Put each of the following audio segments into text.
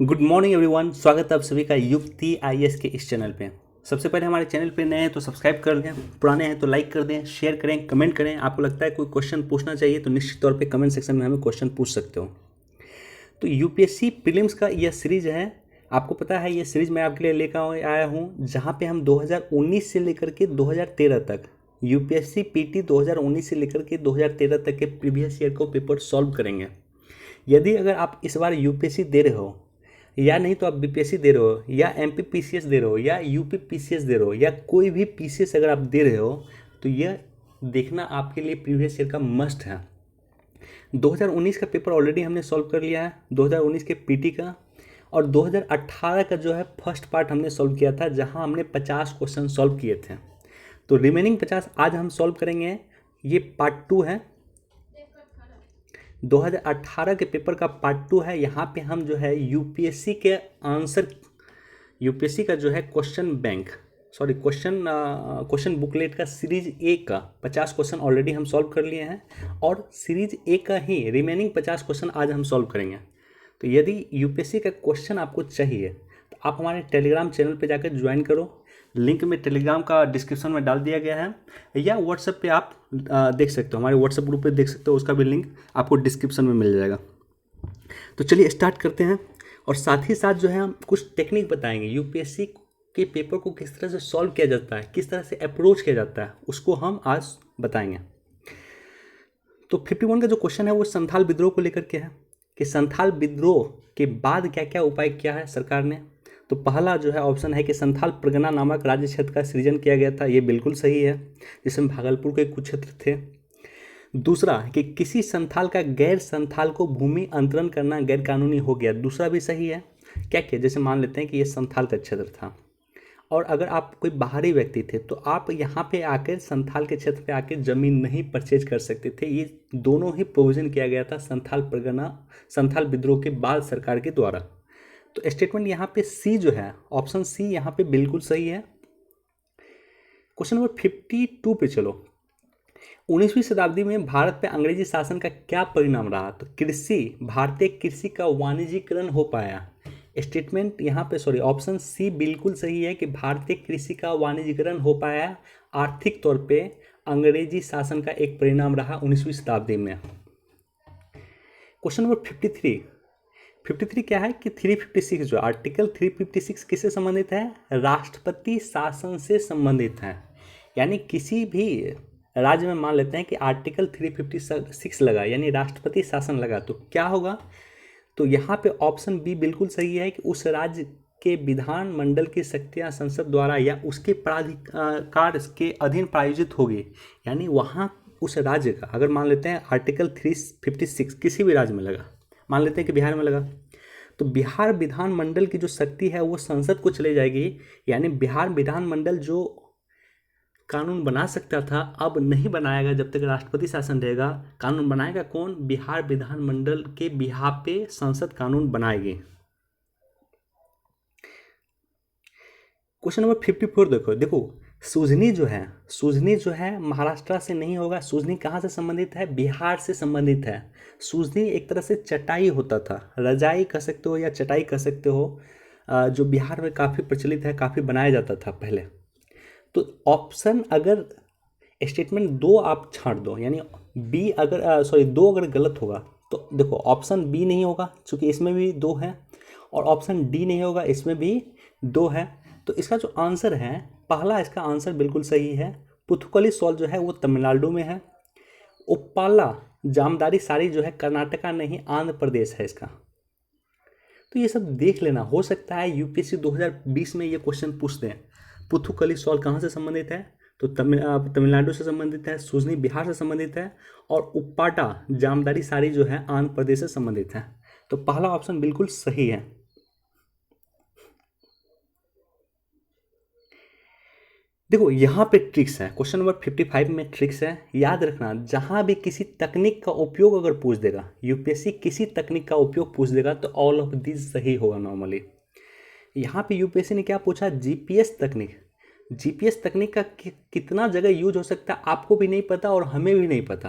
Good morning everyone. स्वागत है आप सभी का युक्ति आईएएस के इस चैनल पे। सबसे पहले हमारे चैनल पे नए हैं तो सब्सक्राइब कर दें, पुराने हैं तो लाइक कर दें, शेयर करें, कमेंट करें। आपको लगता है कोई क्वेश्चन पूछना चाहिए तो निश्चित तौर पे कमेंट सेक्शन में हमें क्वेश्चन पूछ सकते हो। तो यूपीएससी प्रीलिम्स का यह सीरीज है। आपको पता है ये सीरीज मैं आपके लिए लेकर आया हूँ, जहाँ पे हम 2019 से लेकर के 2013 तक यूपीएससी पीटी 2019 से लेकर के 2013 तक के प्रीवियस ईयर को पेपर सॉल्व करेंगे। यदि अगर आप इस बार यूपीएससी दे रहे हो या नहीं तो आप बीपीएससी दे रहे हो या एमपी पीसीएस दे रहे हो या यूपी पीसीएस दे रहे हो या कोई भी पीसीएस अगर आप दे रहे हो तो यह देखना आपके लिए प्रीवियस ईयर का मस्ट है। 2019 का पेपर ऑलरेडी हमने सॉल्व कर लिया है, 2019 के पीटी का, और 2018 का जो है फर्स्ट पार्ट हमने सॉल्व किया था, जहां हमने 50 क्वेश्चन सॉल्व किए थे। तो रिमेनिंग 50 आज हम सॉल्व करेंगे। ये पार्ट 2 है, 2018 के पेपर का पार्ट 2 है। यहाँ पे हम जो है यूपीएससी के आंसर, यूपीएससी का जो है क्वेश्चन बुकलेट का सीरीज ए का 50 क्वेश्चन ऑलरेडी हम सॉल्व कर लिए हैं, और सीरीज ए का ही रिमेनिंग 50 क्वेश्चन आज हम सॉल्व करेंगे। तो यदि यूपीएससी का क्वेश्चन आपको चाहिए तो आप हमारे टेलीग्राम चैनल पे जाकर ज्वाइन करो। लिंक में टेलीग्राम का डिस्क्रिप्शन में डाल दिया गया है, या व्हाट्सएप पे आप देख सकते हो, हमारे व्हाट्सएप ग्रुप पे देख सकते हो, उसका भी लिंक आपको डिस्क्रिप्शन में मिल जाएगा। तो चलिए स्टार्ट करते हैं, और साथ ही साथ जो है हम कुछ टेक्निक बताएंगे यूपीएससी के पेपर को किस तरह से सॉल्व किया जाता है, किस तरह से अप्रोच किया जाता है, उसको हम आज बताएंगे। तो 51 का जो क्वेश्चन है वो संथाल विद्रोह को लेकर के है कि संथाल विद्रोह के बाद क्या क्या उपाय किया है सरकार ने। तो पहला जो है ऑप्शन है कि संथाल परगना नामक राज्य क्षेत्र का सृजन किया गया था, ये बिल्कुल सही है, जिसमें भागलपुर के कुछ क्षेत्र थे। दूसरा कि किसी संथाल का गैर संथाल को भूमि अंतरण करना गैर कानूनी हो गया, दूसरा भी सही है। क्या किया, जैसे मान लेते हैं कि ये संथाल का क्षेत्र था, और अगर आप कोई बाहरी व्यक्ति थे तो आप यहाँ पे आकर संथाल के क्षेत्र पे आकर ज़मीन नहीं परचेज कर सकते थे। ये दोनों ही प्रोविज़न किया गया था संथाल विद्रोह के बाद सरकार के द्वारा। तो स्टेटमेंट यहाँ पे सी जो है, ऑप्शन सी यहाँ पे बिल्कुल सही है। क्वेश्चन नंबर 52 पे चलो। 19वीं शताब्दी में भारत पे अंग्रेजी शासन का क्या परिणाम रहा। तो भारतीय कृषि का वाणिज्यीकरण हो पाया। स्टेटमेंट यहाँ पे ऑप्शन सी बिल्कुल सही है कि भारतीय कृषि का वाणिज्यीकरण हो पाया, आर्थिक तौर पे अंग्रेजी शासन का एक परिणाम रहा 19वीं शताब्दी में। क्वेश्चन नंबर 53 क्या है कि 356 जो आर्टिकल 356 किससे संबंधित है, राष्ट्रपति शासन से संबंधित है। यानी किसी भी राज्य में मान लेते हैं कि आर्टिकल 356 लगा, यानी राष्ट्रपति शासन लगा, तो क्या होगा। तो यहाँ पे ऑप्शन बी बिल्कुल सही है कि उस राज्य के विधान मंडल की शक्तियाँ संसद द्वारा या उसके प्राधिकार के अधीन प्रायोजित होगी। यानी वहाँ उस राज्य का, अगर मान लेते हैं आर्टिकल 356 किसी भी राज्य में लगा, मान लेते हैं कि बिहार में लगा, तो बिहार विधान मंडल की जो शक्ति है वो संसद को चले जाएगी। यानी बिहार विधान मंडल जो कानून बना सकता था अब नहीं बनाएगा जब तक राष्ट्रपति शासन रहेगा। कानून बनाएगा कौन, बिहार विधानमंडल के बिहार पे संसद कानून बनाएगी। क्वेश्चन नंबर 54 देखो सुजनी जो है महाराष्ट्र से नहीं होगा। सुजनी कहाँ से संबंधित है, बिहार से संबंधित है। सुजनी एक तरह से चटाई होता था, रजाई कह सकते हो या चटाई कह सकते हो, जो बिहार में काफ़ी प्रचलित है, काफ़ी बनाया जाता था पहले। तो ऑप्शन अगर स्टेटमेंट 2 आप छांट दो, यानी बी अगर 2 अगर गलत होगा तो देखो ऑप्शन बी नहीं होगा क्योंकि इसमें भी 2 है, और ऑप्शन डी नहीं होगा, इसमें भी 2 है। तो इसका जो आंसर है पहला, इसका आंसर बिल्कुल सही है। पुथुकली सॉल्ट जो है वो तमिलनाडु में है। उप्पाला जामदारी साड़ी जो है कर्नाटका नहीं आंध्र प्रदेश है इसका। तो ये सब देख लेना, हो सकता है यूपीएससी 2020 में ये क्वेश्चन पूछ दें। पुथुकली सॉल्ट कहाँ से संबंधित है, तो तमिलनाडु से संबंधित है, सुजनी बिहार से संबंधित है, और उप्पाटा जामदारी साड़ी जो है आंध्र प्रदेश से संबंधित है। तो पहला ऑप्शन बिल्कुल सही है। देखो यहाँ पे ट्रिक्स है, क्वेश्चन नंबर 55 में ट्रिक्स है। याद रखना, जहाँ भी किसी तकनीक का उपयोग अगर पूछ देगा, यूपीएससी किसी तकनीक का उपयोग पूछ देगा, तो ऑल ऑफ दिस सही होगा नॉर्मली। यहाँ पे यूपीएससी ने क्या पूछा, जीपीएस तकनीक का कितना जगह यूज हो सकता है, आपको भी नहीं पता और हमें भी नहीं पता,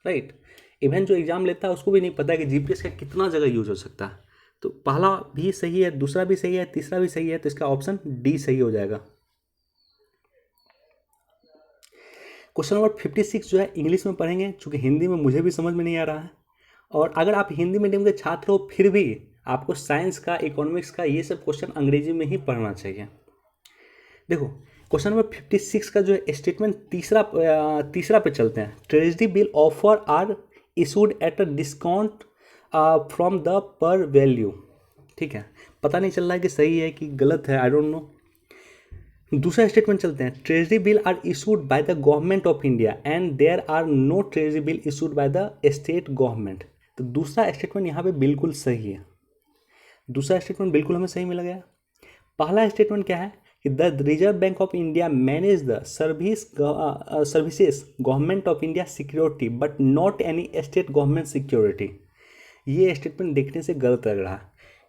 राइट। इवन जो एग्जाम लेता है उसको भी नहीं पता कि जीपीएस का कितना जगह यूज हो सकता है। तो पहला भी सही है, दूसरा भी सही है, तीसरा भी सही है, तो इसका ऑप्शन डी सही हो जाएगा। क्वेश्चन नंबर 56 जो है इंग्लिश में पढ़ेंगे, चूँकि हिंदी में मुझे भी समझ में नहीं आ रहा है। और अगर आप हिंदी मीडियम के छात्र हो फिर भी आपको साइंस का, इकोनॉमिक्स का ये सब क्वेश्चन अंग्रेजी में ही पढ़ना चाहिए। देखो क्वेश्चन नंबर 56 का जो है स्टेटमेंट तीसरा पे चलते हैं। Treasury bill offer are issued at a discount from the par value. ठीक है, पता नहीं चल रहा है कि सही है कि गलत है, आई डोंट नो। दूसरा स्टेटमेंट चलते हैं। Treasury bill are issued by the government of India and there are no treasury bill issued by the state government. तो दूसरा स्टेटमेंट यहाँ पे बिल्कुल सही है, दूसरा स्टेटमेंट बिल्कुल हमें सही मिल गया। पहला स्टेटमेंट क्या है कि the reserve bank of India manage the services government of India security but not any state government security. ये स्टेटमेंट देखने से गलत लग रहा है,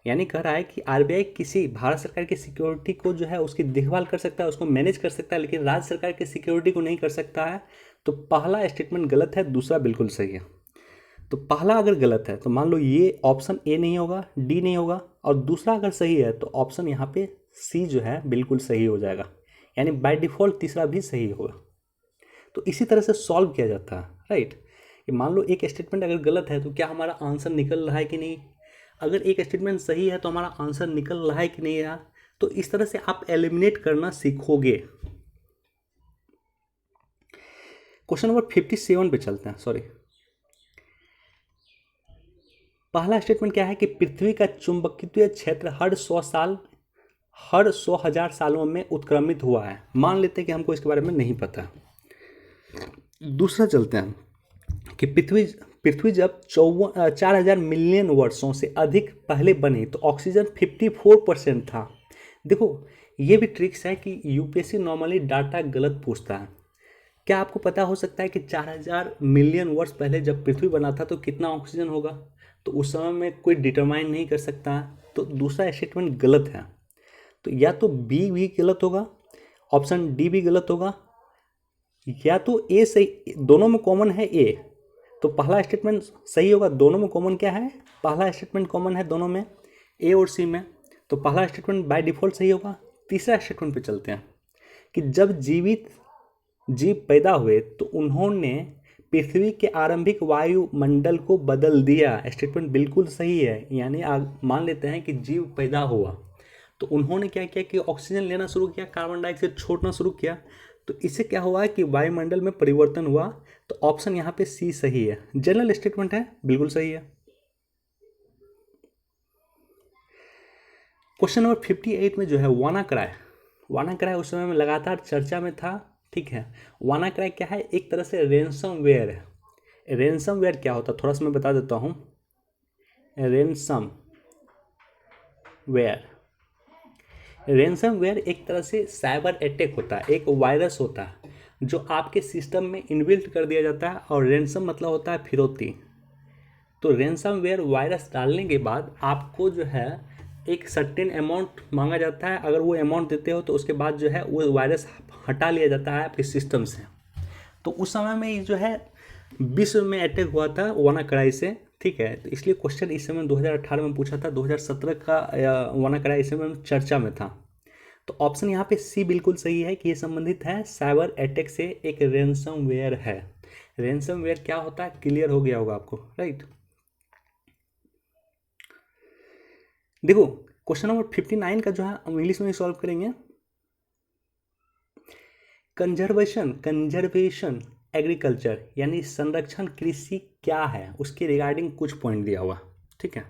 यानी कह रहा है कि आरबीआई किसी भारत सरकार की सिक्योरिटी को जो है उसकी देखभाल कर सकता है, उसको मैनेज कर सकता है, लेकिन राज्य सरकार की सिक्योरिटी को नहीं कर सकता है। तो पहला स्टेटमेंट गलत है, दूसरा बिल्कुल सही है। तो पहला अगर गलत है तो मान लो ये ऑप्शन ए नहीं होगा, डी नहीं होगा, और दूसरा अगर सही है तो ऑप्शन यहाँ पे सी जो है बिल्कुल सही हो जाएगा, यानी बाय डिफ़ॉल्ट तीसरा भी सही होगा। तो इसी तरह से सॉल्व किया जाता है, राइट। ये मान लो एक स्टेटमेंट अगर गलत है तो क्या हमारा आंसर निकल रहा है कि नहीं, अगर एक स्टेटमेंट सही है तो हमारा आंसर निकल रहा है कि नहीं रहा। तो इस तरह से आप एलिमिनेट करना सीखोगे। क्वेश्चन नंबर 57 पे चलते हैं, सॉरी। पहला स्टेटमेंट क्या है कि पृथ्वी का चुंबकीय क्षेत्र हर 100,000 सालों में उत्क्रमित हुआ है। मान लेते हैं कि हमको इसके बारे में नहीं पता। दूसरा चलते हैं कि पृथ्वी जब 4,000 मिलियन वर्षों से अधिक पहले बनी तो ऑक्सीजन 54% था। देखो ये भी ट्रिक्स है कि यूपीएससी नॉर्मली डाटा गलत पूछता है। क्या आपको पता हो सकता है कि 4,000 मिलियन वर्ष पहले जब पृथ्वी बना था तो कितना ऑक्सीजन होगा? तो उस समय में कोई डिटरमाइन नहीं कर सकता है, तो दूसरा स्टेटमेंट गलत है। तो या तो बी भी गलत होगा, ऑप्शन डी भी गलत होगा, या तो ए सही, दोनों में कॉमन है ए, तो पहला स्टेटमेंट सही होगा। दोनों में कॉमन क्या है? पहला स्टेटमेंट कॉमन है दोनों में, ए और सी में, तो पहला स्टेटमेंट बाय डिफ़ॉल्ट सही होगा। तीसरा स्टेटमेंट पे चलते हैं कि जब जीव पैदा हुए तो उन्होंने पृथ्वी के आरंभिक वायुमंडल को बदल दिया। स्टेटमेंट बिल्कुल सही है, यानी मान लेते हैं कि जीव पैदा हुआ तो उन्होंने क्या किया कि ऑक्सीजन लेना शुरू किया, कार्बन डाइऑक्साइड छोड़ना शुरू किया, तो इससे क्या हुआ कि वायुमंडल में परिवर्तन हुआ। तो ऑप्शन यहाँ पे सी सही है, जनरल स्टेटमेंट है, बिल्कुल सही है। क्वेश्चन नंबर 58 में जो है वानाक्राई उस समय में लगातार चर्चा में था। ठीक है, वानाक्राई क्या है? एक तरह से रेंसमवेयर है। रेंसमवेयर क्या होता है थोड़ा सा मैं बता देता हूँ। रेंसमवेयर एक तरह से साइबर अटैक होता है, एक वायरस होता है जो आपके सिस्टम में इनबिल्ट कर दिया जाता है, और रेंसम मतलब होता है फिरौती। तो रेंसमवेयर वायरस डालने के बाद आपको जो है एक सर्टेन अमाउंट मांगा जाता है, अगर वो अमाउंट देते हो तो उसके बाद जो है वो वायरस हटा लिया जाता है आपके सिस्टम से। तो उस समय में जो है विश्व में अटैक हुआ था वानाक्राई से। ठीक है, तो इसलिए क्वेश्चन इस समय 2018 में पूछा था, 2017 का वानाक्राई इस समय चर्चा में था। तो ऑप्शन यहाँ पे सी बिल्कुल सही है कि ये संबंधित है साइबर अटैक से, एक रेंसमवेयर है। रेंसमवेयर क्या होता है क्लियर हो गया होगा आपको, राइट। देखो क्वेश्चन नंबर 59 का जो है हम इंग्लिश में ही सॉल्व करेंगे। कंजर्वेशन एग्रीकल्चर यानी संरक्षण कृषि क्या है, उसके रिगार्डिंग कुछ पॉइंट दिया हुआ। ठीक है,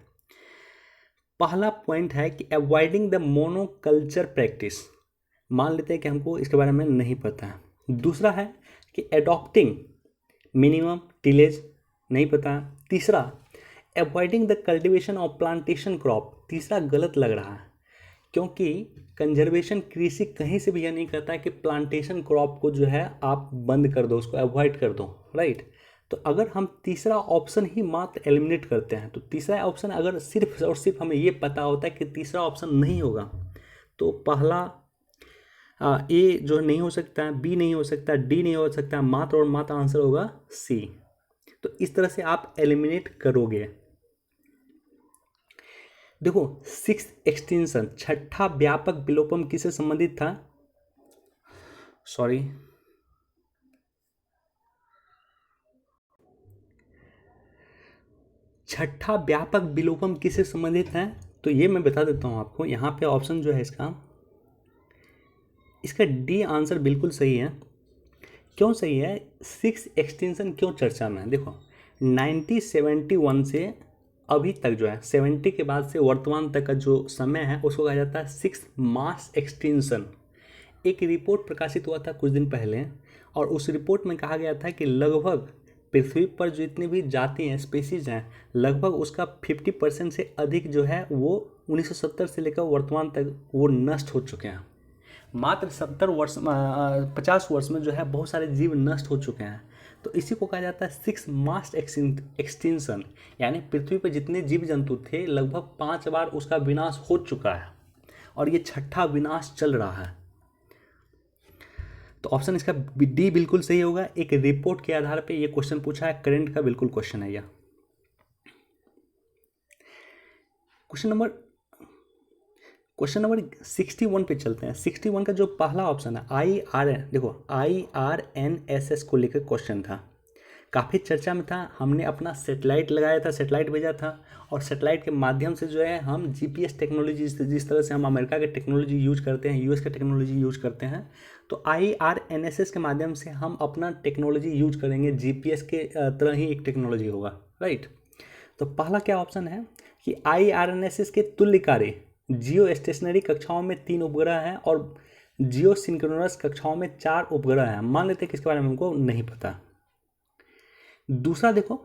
पहला पॉइंट है कि अवॉइडिंग द मोनोकल्चर प्रैक्टिस। मान लेते हैं कि हमको इसके बारे में नहीं पता है। दूसरा है कि एडॉप्टिंग मिनिमम टिलेज, नहीं पता। तीसरा avoiding the cultivation of plantation crop, तीसरा गलत लग रहा है, क्योंकि कंजर्वेशन कृषि कहीं से भी यह नहीं कहता है कि प्लांटेशन क्रॉप को जो है आप बंद कर दो, उसको अवॉइड कर दो, राइट। तो अगर हम तीसरा ऑप्शन ही मात्र एलिमिनेट करते हैं, तो तीसरा ऑप्शन अगर सिर्फ और सिर्फ हमें ये पता होता है कि तीसरा ऑप्शन नहीं होगा, तो पहला ए जो नहीं हो सकता है, बी नहीं हो सकता, डी नहीं हो सकता, मात्र और मात्र आंसर होगा सी। तो इस तरह से आप एलिमिनेट करोगे। देखो, सिक्स एक्सटेंशन, छठा व्यापक विलोपन किससे संबंधित था? सॉरी, छठा व्यापक विलोपन किससे संबंधित है? तो ये मैं बता देता हूँ आपको। यहाँ पे ऑप्शन जो है इसका डी आंसर बिल्कुल सही है। क्यों सही है? सिक्स एक्सटेंशन क्यों चर्चा में है? देखो, 1971 से अभी तक जो है, 70 के बाद से वर्तमान तक का जो समय है उसको कहा जाता है सिक्स मास एक्सटेंशन। एक रिपोर्ट प्रकाशित हुआ था कुछ दिन पहले, और उस रिपोर्ट में कहा गया था कि लगभग पृथ्वी पर जितनी भी जाति हैं, स्पीसीज हैं, लगभग उसका 50% से अधिक जो है वो 1970 से लेकर वर्तमान तक वो नष्ट हो चुके हैं। मात्र 50 वर्ष में जो है बहुत सारे जीव नष्ट हो चुके हैं। तो इसी को कहा जाता है सिक्स मास एक्सटिंक्शन, यानी पृथ्वी पर जितने जीव जंतु थे लगभग 5 बार उसका विनाश हो चुका है, और ये छठा विनाश चल रहा है। तो ऑप्शन इसका डी बिल्कुल सही होगा। एक रिपोर्ट के आधार पे ये क्वेश्चन पूछा है, करंट का बिल्कुल क्वेश्चन है यह। क्वेश्चन नंबर 61 पे चलते हैं। 61 का जो पहला ऑप्शन है IRN, देखो IRNSS को लेकर क्वेश्चन था, काफ़ी चर्चा में था। हमने अपना सेटेलाइट लगाया था, सेटेलाइट भेजा था, और सेटेलाइट के माध्यम से जो है हम GPS टेक्नोलॉजी, जिस तरह से हम अमेरिका के टेक्नोलॉजी यूज करते हैं, US के टेक्नोलॉजी यूज करते हैं, तो IRNSS के माध्यम से हम अपना टेक्नोलॉजी यूज करेंगे। GPS के तरह ही एक टेक्नोलॉजी होगा, राइट। तो पहला क्या ऑप्शन है कि IRNSS के तुल्यकारी जियो स्टेशनरी कक्षाओं में 3 उपग्रह हैं और जियो सिंक्रोनस कक्षाओं में 4 उपग्रह हैं। मान लेते हैं कि इसके बारे में हमको नहीं पता। दूसरा देखो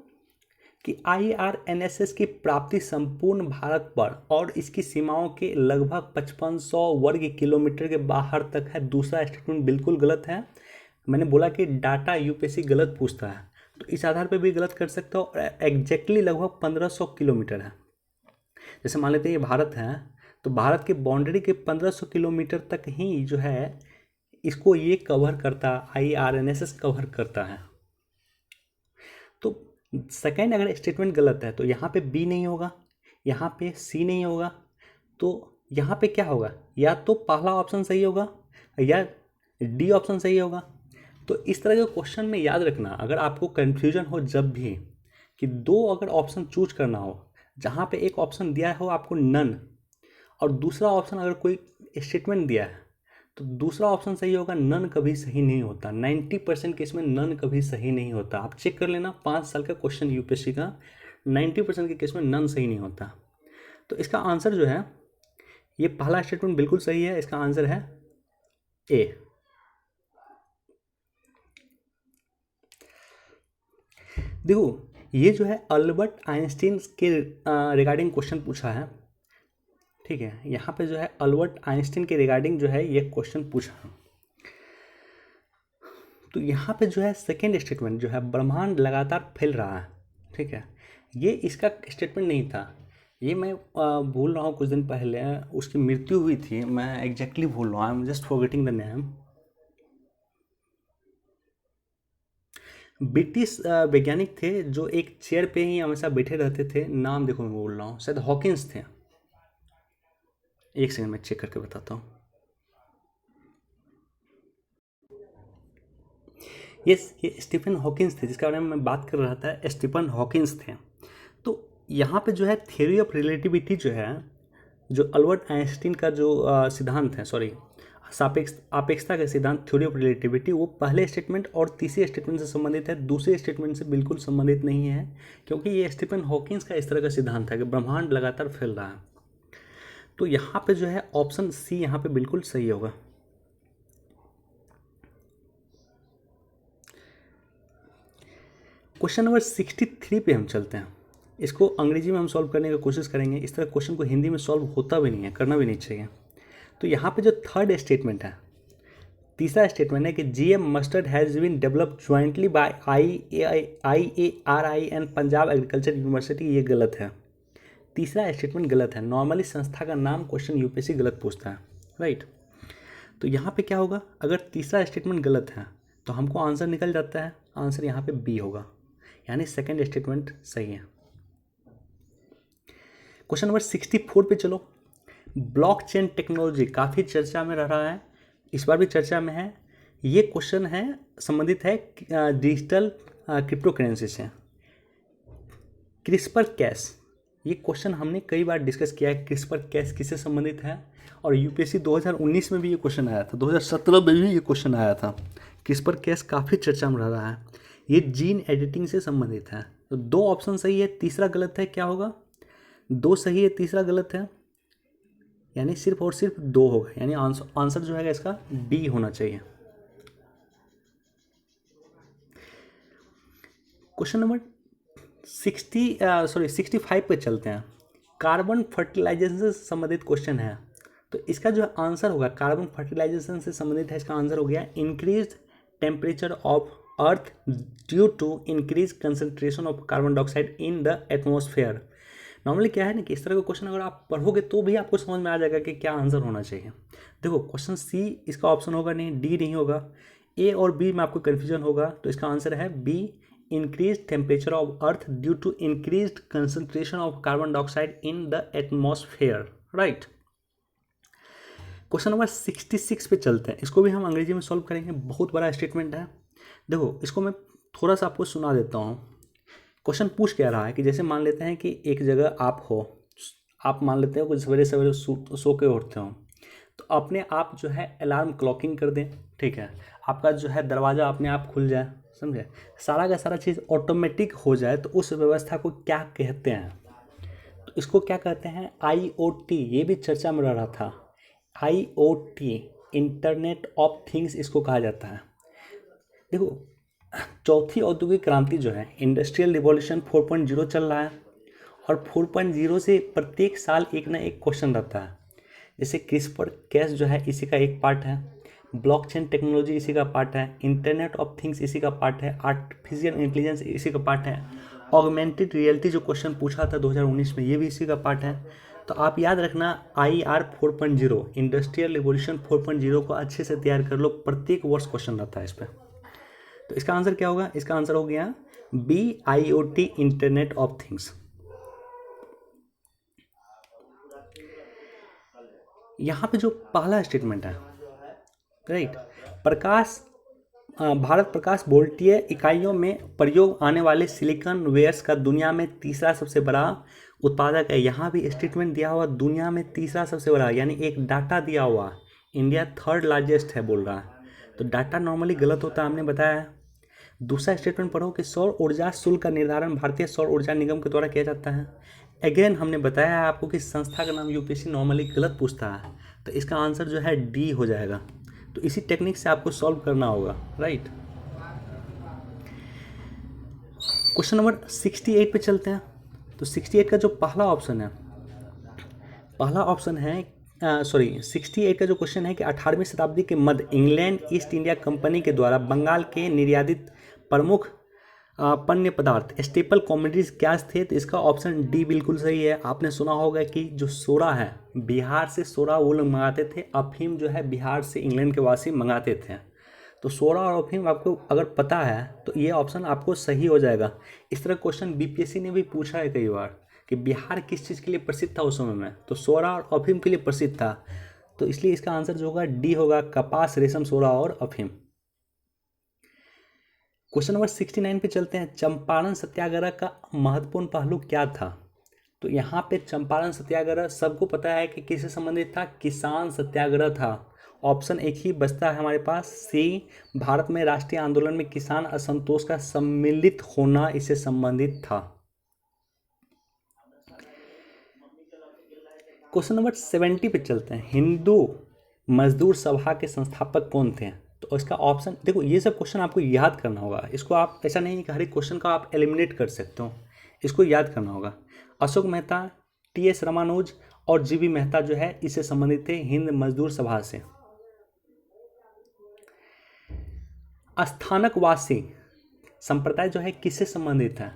कि IRNSS की प्राप्ति संपूर्ण भारत पर और इसकी सीमाओं के लगभग 5500 वर्ग किलोमीटर के बाहर तक है। दूसरा स्टेटमेंट बिल्कुल गलत है। मैंने बोला कि डाटा UPSC गलत पूछता है, तो इस आधार पर भी गलत कर सकते हो। एग्जैक्टली लगभग 1500 किलोमीटर है। जैसे मान लेते हैं ये भारत है, तो भारत की बाउंड्री के 1500 किलोमीटर तक ही जो है इसको ये कवर करता, IRNSS कवर करता है। तो सेकेंड अगर स्टेटमेंट गलत है तो यहाँ पे बी नहीं होगा, यहाँ पे सी नहीं होगा, तो यहाँ पे क्या होगा? या तो पहला ऑप्शन सही होगा या डी ऑप्शन सही होगा। तो इस तरह के क्वेश्चन में याद रखना, अगर आपको कन्फ्यूजन हो जब भी कि दो अगर ऑप्शन चूज करना हो, जहाँ पे एक ऑप्शन दिया हो आपको नन, और दूसरा ऑप्शन अगर कोई स्टेटमेंट दिया है तो दूसरा ऑप्शन सही होगा। नन कभी सही नहीं होता। 90% केस में नन कभी सही नहीं होता। आप चेक कर लेना, 5 साल का क्वेश्चन UPSC का, 90% के केस में नन सही नहीं होता। तो इसका आंसर जो है, ये पहला स्टेटमेंट बिल्कुल सही है। इसका आंसर है ए। देखो, ये जो है अल्बर्ट आइंस्टीन के रिगार्डिंग क्वेश्चन पूछा है, ठीक है। यहाँ पे जो है अल्बर्ट आइंस्टीन के रिगार्डिंग जो है ये क्वेश्चन पूछा। तो यहाँ पे जो है सेकेंड स्टेटमेंट जो है, ब्रह्मांड लगातार फैल रहा है, ठीक है, ये इसका स्टेटमेंट नहीं था। ये मैं भूल रहा हूँ, कुछ दिन पहले उसकी मृत्यु हुई थी, मैं एग्जैक्टली भूल रहा हूँ, I am just forgetting the name. British वैज्ञानिक थे जो एक चेयर पे ही हमेशा बैठे रहते थे, नाम देखो मैं बोल रहा हूँ, शायद हॉकिंस थे। एक सेकंड में चेक करके बताता हूँ। ये स्टीफन हॉकिंस थे, जिसके बारे में मैं बात कर रहा था, स्टीफन हॉकिंस थे। तो यहाँ पे जो है थ्योरी ऑफ रिलेटिविटी जो है, जो अल्बर्ट आइंस्टीन का जो सिद्धांत है, सॉरी, आपेक्षता का सिद्धांत, थ्योरी ऑफ रिलेटिविटी, वो पहले स्टेटमेंट और तीसरे स्टेटमेंट से संबंधित है, दूसरे स्टेटमेंट से बिल्कुल संबंधित नहीं है, क्योंकि ये स्टीफन हॉकिंस का इस तरह का सिद्धांत है कि ब्रह्मांड लगातार फैल रहा है। तो यहाँ पे जो है ऑप्शन सी यहाँ पे बिल्कुल सही होगा। क्वेश्चन नंबर 63 पे हम चलते हैं। इसको अंग्रेजी में हम सॉल्व करने की कोशिश करेंगे। इस तरह क्वेश्चन को हिंदी में सॉल्व होता भी नहीं है, करना भी नहीं चाहिए। तो यहाँ पे जो थर्ड स्टेटमेंट है, तीसरा स्टेटमेंट है कि GM mustard has been developed jointly by IARI and Punjab agriculture university, ये गलत है। तीसरा स्टेटमेंट गलत है। नॉर्मली संस्था का नाम क्वेश्चन UPSC गलत पूछता है, राइट। तो यहाँ पे क्या होगा, अगर तीसरा स्टेटमेंट गलत है तो हमको आंसर निकल जाता है, आंसर यहाँ पे बी होगा, यानी सेकेंड स्टेटमेंट सही है। क्वेश्चन नंबर 64 पे चलो। ब्लॉकचेन टेक्नोलॉजी काफ़ी चर्चा में रह रहा है, इस बार भी चर्चा में है। ये क्वेश्चन है संबंधित है डिजिटल क्रिप्टो करेंसी से। क्रिस्पर कैस, ये क्वेश्चन हमने कई बार डिस्कस किया है। क्रिस्पर कैस किससे संबंधित है, और यूपीएससी 2019 में भी ये क्वेश्चन आया था, 2017 में भी ये क्वेश्चन आया था। क्रिस्पर कैस काफ़ी चर्चा में रह रहा है। ये जीन एडिटिंग से संबंधित है। तो 2 ऑप्शन सही है, तीसरा गलत है, क्या होगा? 2 सही है, तीसरा गलत है, यानी सिर्फ और सिर्फ 2 होगा, यानी आंसर जो है इसका डी होना चाहिए। क्वेश्चन नंबर 65 पे चलते हैं। कार्बन फर्टिलाइजेशन से संबंधित क्वेश्चन है, तो इसका जो आंसर होगा कार्बन फर्टिलाइजेशन से संबंधित है, इसका आंसर हो गया increase temperature of earth due to increase concentration of carbon dioxide in the atmosphere. Normally क्या है ना कि इस तरह का क्वेश्चन अगर आप पढ़ोगे तो भी आपको समझ में आ जाएगा कि क्या आंसर होना चाहिए। देखो क्वेश्चन सी इसका ऑप्शन होगा नहीं, डी नहीं होगा, ए और बी में आपको कन्फ्यूजन होगा, तो इसका आंसर है B, increase temperature of earth due to increase concentration of carbon dioxide in the atmosphere, right. Question number 66 पे चलते हैं, इसको भी हम अंग्रेजी में सॉल्व करेंगे, बहुत बड़ा स्टेटमेंट है। देखो इसको मैं थोड़ा सा आपको सुना देता हूँ। क्वेश्चन पूछ क्या रहा है कि जैसे मान लेते हैं कि एक जगह आप हो, आप मान लेते हो कि सवेरे सवेरे सो के उठते हो, तो अपने आप जो है अलार्म क्लॉकिंग कर दें, ठीक है, आपका जो है दरवाज़ा अपने आप खुल जाए, समझे, सारा का सारा चीज़ ऑटोमेटिक हो जाए, तो उस व्यवस्था को क्या कहते हैं? तो इसको क्या कहते हैं? IoT, ये भी चर्चा में रह रहा था। IoT, इंटरनेट ऑफ थिंग्स इसको कहा जाता है। देखो चौथी औद्योगिक क्रांति जो है, इंडस्ट्रियल रिवॉल्यूशन 4.0 चल रहा है, और 4.0 से प्रत्येक साल एक ना एक क्वेश्चन रहता है। जैसे क्रिस्पर कैस जो है इसी का एक पार्ट है, ब्लॉकचेन टेक्नोलॉजी इसी का पार्ट है, इंटरनेट ऑफ थिंग्स इसी का पार्ट है, आर्टिफिशियल इंटेलिजेंस इसी का पार्ट है, ऑगमेंटेड रियलिटी जो क्वेश्चन पूछा था 2019 में, ये भी इसी का पार्ट है। तो आप याद रखना IR 4.0, इंडस्ट्रियल रिवॉल्यूशन 4.0 को अच्छे से तैयार कर लो, प्रत्येक वर्ष क्वेश्चन रहता है इस पर। तो इसका आंसर क्या होगा? इसका आंसर हो गया B, IoT, internet of things. यहाँ पे जो पहला स्टेटमेंट है, राइट, भारत प्रकाश वोल्टीय इकाइयों में प्रयोग आने वाले सिलिकॉन वेयर्स का दुनिया में तीसरा सबसे बड़ा उत्पादक है। यहाँ भी स्टेटमेंट दिया हुआ दुनिया में तीसरा सबसे बड़ा, यानी एक डाटा दिया हुआ इंडिया 3rd लार्जेस्ट है बोल रहा है, तो डाटा नॉर्मली गलत होता है, हमने बताया है। दूसरा स्टेटमेंट पढ़ो कि सौर ऊर्जा शुल्क का निर्धारण भारतीय सौर ऊर्जा निगम के द्वारा किया जाता है। अगेन हमने बताया है आपको कि संस्था का नाम यूपीएससी नॉर्मली गलत पूछता है, तो इसका आंसर जो है डी हो जाएगा। तो इसी टेक्निक से आपको सॉल्व करना होगा, राइट। क्वेश्चन नंबर 68 पे चलते हैं। तो 68 का जो पहला ऑप्शन है 68 का जो क्वेश्चन है कि 18वीं शताब्दी के मध्य इंग्लैंड ईस्ट इंडिया कंपनी के द्वारा बंगाल के निर्यातित प्रमुख पण्य पदार्थ स्टेपल कॉमोडिटीज क्या थे? तो इसका ऑप्शन डी बिल्कुल सही है। आपने सुना होगा कि जो सोडा है, बिहार से सोडा वो लोग मंगाते थे, अफीम जो है बिहार से इंग्लैंड के वासी मंगाते थे। तो सोडा और अफीम आपको अगर पता है तो ये ऑप्शन आपको सही हो जाएगा। इस तरह क्वेश्चन बीपीएससी ने भी पूछा है कई बार कि बिहार किस चीज़ के लिए प्रसिद्ध था उस समय में, तो सोडा और अफीम के लिए प्रसिद्ध था, तो इसलिए इसका आंसर जो होगा डी होगा, कपास, रेशम, सोडा और अफीम। क्वेश्चन नंबर 69 पे चलते हैं। चंपारण सत्याग्रह का महत्वपूर्ण पहलू क्या था? तो यहाँ पे चंपारण सत्याग्रह सबको पता है कि किससे संबंधित था, किसान सत्याग्रह था। ऑप्शन एक ही बचता है हमारे पास, सी, भारत में राष्ट्रीय आंदोलन में किसान असंतोष का सम्मिलित होना इससे संबंधित था। क्वेश्चन नंबर 70 पे चलते हैं। हिंदू मजदूर सभा के संस्थापक कौन थे? तो इसका ऑप्शन देखो, ये सब क्वेश्चन आपको याद करना होगा, इसको आप ऐसा नहीं कि हर एक क्वेश्चन का आप एलिमिनेट कर सकते हो, इसको याद करना होगा। अशोक मेहता, TS रामानुज और GV मेहता जो है इससे संबंधित थे, हिंद मजदूर सभा से। स्थानकवासी संप्रदाय जो है किससे संबंधित है?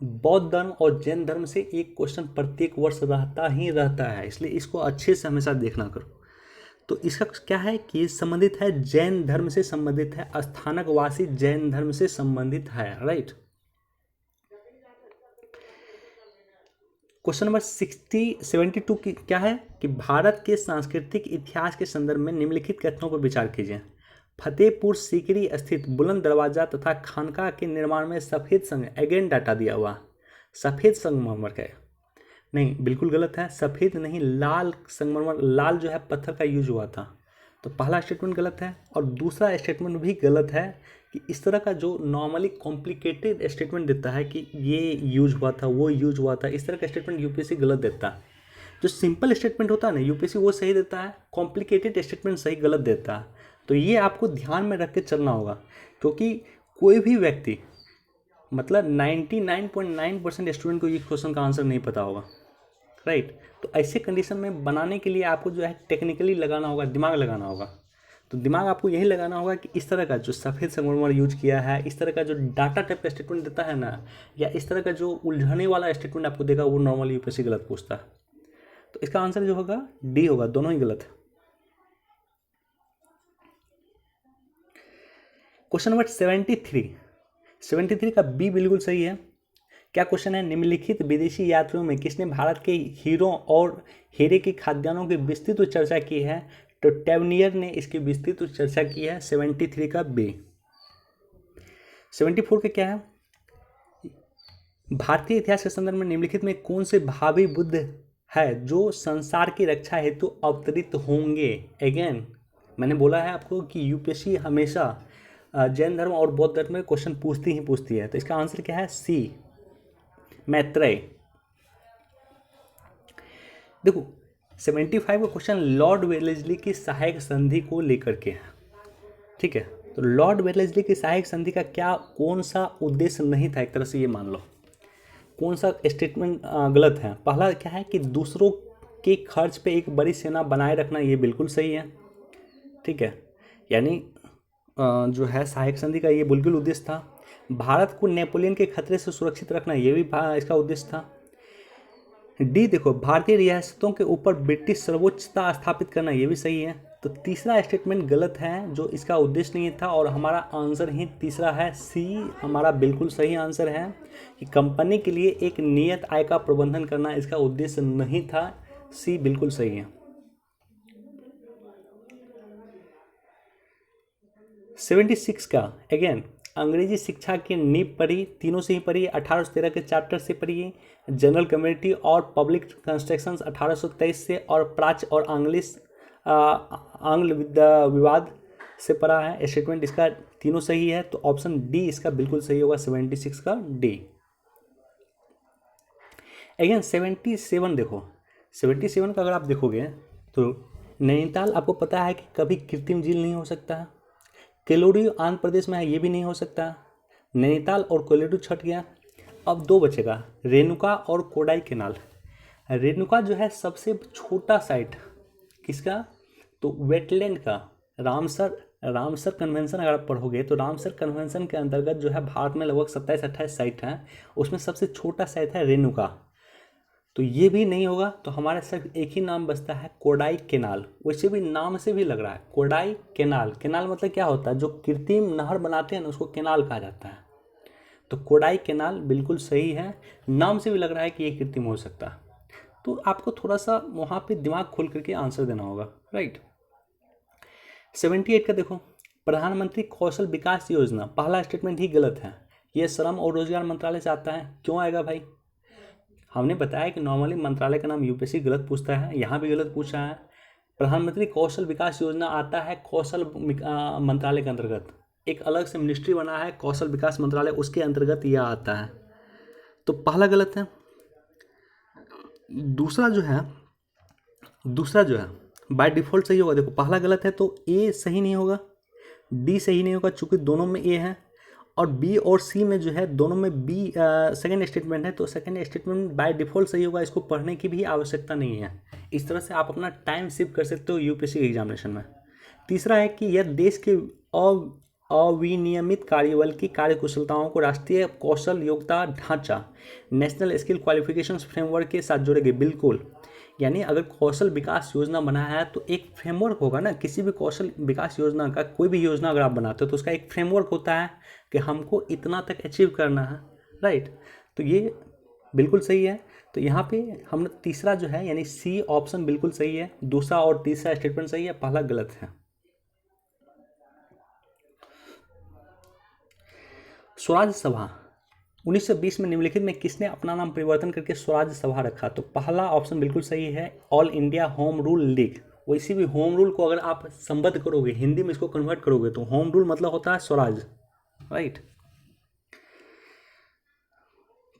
बौद्ध धर्म और जैन धर्म से एक क्वेश्चन प्रत्येक वर्ष रहता ही रहता है, इसलिए इसको अच्छे से हमेशा देखना करो। तो इसका क्या है कि संबंधित है, जैन धर्म से संबंधित है, स्थानकवासी जैन धर्म से संबंधित है, राइट। क्वेश्चन नंबर 72 की क्या है कि भारत के सांस्कृतिक इतिहास के संदर्भ में निम्नलिखित कथनों पर विचार कीजिए। फतेहपुर सीकरी स्थित बुलंद दरवाजा तथा खानका के निर्माण में सफ़ेद संग अगेन डाटा दिया हुआ, सफ़ेद संगमरमर का नहीं, बिल्कुल गलत है। सफ़ेद नहीं, लाल संगमरमर, लाल जो है पत्थर का यूज हुआ था। तो पहला स्टेटमेंट गलत है और दूसरा स्टेटमेंट भी गलत है कि इस तरह का जो नॉर्मली कॉम्प्लिकेटेड स्टेटमेंट देता है कि ये यूज हुआ था, वो यूज हुआ था, इस तरह का स्टेटमेंट यूपीएससी गलत देता है। जो सिंपल स्टेटमेंट होता है ना यूपीएससी वो सही देता है, कॉम्प्लिकेटेड स्टेटमेंट सही गलत देता है। तो ये आपको ध्यान में रख के चलना होगा, क्योंकि कोई भी व्यक्ति मतलब 99.9% स्टूडेंट को ये क्वेश्चन का आंसर नहीं पता होगा, राइट। तो ऐसे कंडीशन में बनाने के लिए आपको जो है टेक्निकली लगाना होगा, दिमाग लगाना होगा। तो दिमाग आपको यही लगाना होगा कि इस तरह का जो सफ़ेद संगमरमर यूज किया है, इस तरह का जो डाटा टाइप का स्टेटमेंट देता है ना, या इस तरह का जो उलझाने वाला स्टेटमेंट आपको देगा, वो नॉर्मली यूपीएससी गलत पूछता है। तो इसका आंसर जो होगा डी होगा, दोनों ही गलत है। क्वेश्चन नंबर 73 का बी बिल्कुल सही है। क्या क्वेश्चन है, निम्नलिखित विदेशी यात्रियों में किसने भारत के हीरों और हीरे के खाद्यान्नों की विस्तृत चर्चा की है? तो टेवनियर ने इसकी विस्तृत चर्चा की है। 73 का बी। 74 का क्या है, भारतीय इतिहास के संदर्भ में निम्नलिखित में कौन से भावी बुद्ध है जो संसार की रक्षा हेतु अवतरित होंगे? अगेन मैंने बोला है आपको कि यूपीएससी हमेशा जैन धर्म और बौद्ध धर्म में क्वेश्चन पूछती है। तो इसका आंसर क्या है, सी मैत्रेय। देखो 75 का क्वेश्चन लॉर्ड वेलेस्ली की सहायक संधि को लेकर के है, ठीक है। तो लॉर्ड वेलेस्ली की सहायक संधि का क्या कौन सा उद्देश्य नहीं था, एक तरह से ये मान लो। कौन सा स्टेटमेंट गलत है? पहला क्या है कि दूसरों के खर्च पे एक बड़ी सेना बनाए रखना, ये बिल्कुल सही है, ठीक है। यानी जो है सहायक संधि का ये बिल्कुल उद्देश्य था। भारत को नेपोलियन के खतरे से सुरक्षित रखना, ये भी इसका उद्देश्य था। डी देखो, भारतीय रियासतों के ऊपर ब्रिटिश सर्वोच्चता स्थापित करना, ये भी सही है। तो तीसरा स्टेटमेंट गलत है, जो इसका उद्देश्य नहीं था, और हमारा आंसर ही तीसरा है, सी हमारा बिल्कुल सही आंसर है कि कंपनी के लिए एक नियत आय का प्रबंधन करना इसका उद्देश्य नहीं था। सी बिल्कुल सही है। 76 का अगेन अंग्रेजी शिक्षा की नींव पढ़ी, तीनों से ही पढ़ी। 1813 के चैप्टर से पढ़िए, जनरल कम्युनिटी और पब्लिक कंस्ट्रक्शंस 1823 से, और प्राच्य और आंग्ल विवाद से पढ़ा है। स्टेटमेंट इसका तीनों सही है, तो ऑप्शन डी इसका बिल्कुल सही होगा, 76 का डी। अगेन 77 देखो, 77 का अगर आप देखोगे तो नैनीताल आपको पता है कि कभी कृत्रिम झील नहीं हो सकता है। केलोडी आंध्र प्रदेश में है, ये भी नहीं हो सकता। नैनीताल और कोलेडू छट गया। अब दो बचेगा, रेणुका और कोडाई केनाल। रेणुका जो है सबसे छोटा साइट किसका, तो वेटलैंड का। रामसर कन्वेंशन अगर आप पढ़ोगे तो रामसर कन्वेंशन के अंतर्गत जो है भारत में लगभग 27-28 साइट हैं, उसमें सबसे छोटा साइट है रेणुका। तो ये भी नहीं होगा, तो हमारा सिर्फ एक ही नाम बचता है, कोडाई केनाल। वैसे भी नाम से भी लग रहा है कोडाई केनाल। केनाल मतलब क्या होता है, जो कृत्रिम नहर बनाते हैं ना, उसको केनाल कहा जाता है। तो कोडाई केनाल बिल्कुल सही है, नाम से भी लग रहा है कि ये कृत्रिम हो सकता है। तो आपको थोड़ा सा वहाँ पे दिमाग खोल करके आंसर देना होगा, राइट। 78 का देखो, प्रधानमंत्री कौशल विकास योजना, पहला स्टेटमेंट ही गलत है। ये श्रम और रोजगार मंत्रालय से आता है, क्यों आएगा भाई? हमने बताया कि नॉर्मली मंत्रालय का नाम यूपीएससी गलत पूछता है, यहाँ भी गलत पूछा है। प्रधानमंत्री कौशल विकास योजना आता है कौशल मंत्रालय के अंतर्गत, एक अलग से मिनिस्ट्री बना है कौशल विकास मंत्रालय, उसके अंतर्गत यह आता है। तो पहला गलत है। दूसरा जो है बाय डिफ़ॉल्ट सही होगा। देखो पहला गलत है तो ए सही नहीं होगा, डी सही नहीं होगा, चूँकि दोनों में ए है, और बी और सी में जो है दोनों में बी सेकेंड स्टेटमेंट है, तो सेकेंड स्टेटमेंट बाय डिफ़ॉल्ट सही होगा, इसको पढ़ने की भी आवश्यकता नहीं है। इस तरह से आप अपना टाइम सेव कर सकते हो यूपीएससी एग्जामिनेशन में। तीसरा है कि यह देश के अविनियमित कार्यबल की कार्यकुशलताओं को राष्ट्रीय कौशल योग्यता ढांचा नेशनल स्किल क्वालिफिकेशंस फ्रेमवर्क के साथ जोड़ेंगे। बिल्कुल, यानी अगर कौशल विकास योजना बना है तो एक फ्रेमवर्क होगा ना, किसी भी कौशल विकास योजना का, कोई भी योजना अगर आप बनाते हो तो उसका एक फ्रेमवर्क होता है कि हमको इतना तक अचीव करना है, राइट। तो ये बिल्कुल सही है। तो यहाँ पे हम तीसरा जो है यानी सी ऑप्शन बिल्कुल सही है, दूसरा और तीसरा स्टेटमेंट सही है, पहला गलत है। स्वराज सभा 1920 में निम्नलिखित में किसने अपना नाम परिवर्तन करके स्वराज सभा रखा? तो पहला ऑप्शन बिल्कुल सही है, all India home rule league. वैसे भी होम रूल को अगर आप संबद्ध करोगे, हिंदी में इसको कन्वर्ट करोगे तो होम रूल मतलब होता है स्वराज, राइट।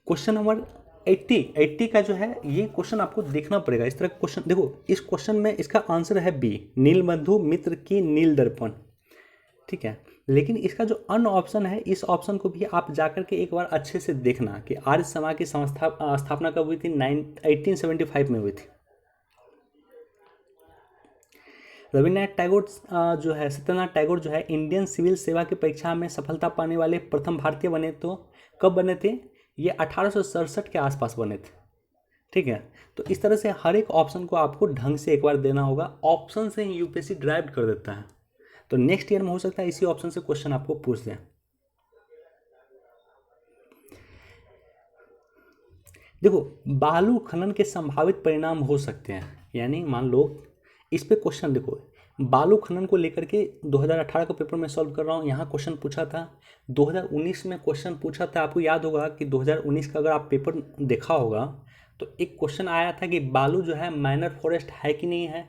क्वेश्चन नंबर 80 का जो है ये क्वेश्चन आपको देखना पड़ेगा। इस तरह का क्वेश्चन देखो, इस क्वेश्चन में इसका आंसर है बी, नीलबंधु मित्र की नील दर्पण, ठीक है। लेकिन इसका जो अन्य ऑप्शन है, इस ऑप्शन को भी आप जाकर के एक बार अच्छे से देखना कि आर्य समाज की स्थापना कब हुई थी? 1875 में हुई थी। रविन्द्रनाथ टैगोर जो है, सत्यनारायण टैगोर जो है इंडियन सिविल सेवा की परीक्षा में सफलता पाने वाले प्रथम भारतीय बने, तो कब बने थे? ये 1867 के आसपास बने थे, ठीक है। तो इस तरह से हर एक ऑप्शन को आपको ढंग से एक बार देना होगा, ऑप्शन से ही यूपीएससी ड्राइव कर देता है। तो नेक्स्ट ईयर में हो सकता है इसी ऑप्शन से क्वेश्चन आपको पूछ दें। देखो, बालू खनन के संभावित परिणाम हो सकते हैं, यानी मान लो इस पे क्वेश्चन देखो, बालू खनन को लेकर के 2018 के पेपर में सॉल्व कर रहा हूँ, यहाँ क्वेश्चन पूछा था। 2019 में क्वेश्चन पूछा था, आपको याद होगा कि 2019 का अगर आप पेपर देखा होगा तो एक क्वेश्चन आया था कि बालू जो है माइनर फॉरेस्ट है कि नहीं है,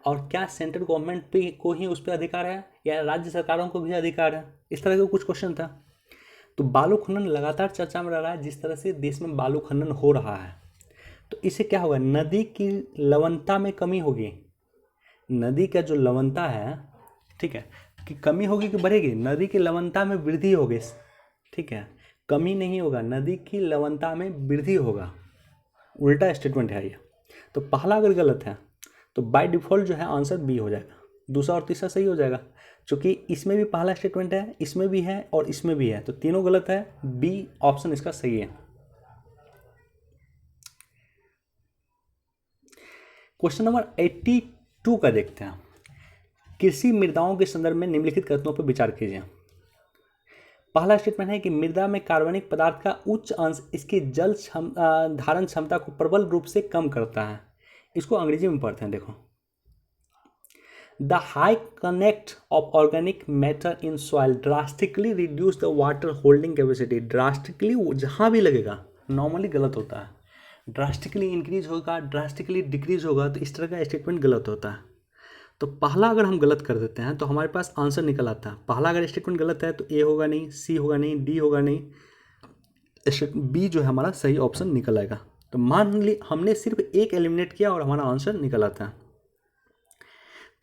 और क्या सेंट्रल गवर्नमेंट पे को ही उस पर अधिकार है या राज्य सरकारों को भी अधिकार है, इस तरह का कुछ क्वेश्चन था। तो बालू खनन लगातार चर्चा में रह रहा है, जिस तरह से देश में बालू खनन हो रहा है, तो इससे क्या होगा? नदी की लवणता में कमी होगी। नदी का जो लवणता है, ठीक है, कि कमी होगी कि बढ़ेगी? नदी की लवणता में वृद्धि होगी, ठीक है, कमी नहीं होगा, नदी की लवणता में वृद्धि होगा। उल्टा स्टेटमेंट है ये। तो पहला अगर गलत है तो बाय डिफ़ॉल्ट जो है आंसर बी हो जाएगा, दूसरा और तीसरा सही हो जाएगा, क्योंकि इसमें भी पहला स्टेटमेंट है, इसमें भी है और इसमें भी है, तो तीनों गलत है, बी ऑप्शन इसका सही है। क्वेश्चन नंबर 82 का देखते हैं। कृषि मृदाओं के संदर्भ में निम्नलिखित कथनों पर विचार कीजिए। पहला स्टेटमेंट है कि मृदा में कार्बनिक पदार्थ का उच्च अंश इसकी जल धारण क्षमता को प्रबल रूप से कम करता है। इसको अंग्रेजी में पढ़ते हैं, देखो। The high connect of organic matter in soil drastically reduce the water holding capacity. Drastically जहाँ भी लगेगा नॉर्मली गलत होता है, ड्रास्टिकली इंक्रीज होगा, ड्रास्टिकली डिक्रीज होगा, तो इस तरह का स्टेटमेंट गलत होता है। तो पहला अगर हम गलत कर देते हैं तो हमारे पास आंसर निकल आता है। पहला अगर स्टेटमेंट गलत है तो ए होगा नहीं, सी होगा नहीं, डी होगा नहीं, बी जो है हमारा सही ऑप्शन निकल आएगा। तो मान ली हमने सिर्फ एक एलिमिनेट किया और हमारा आंसर निकल आता है।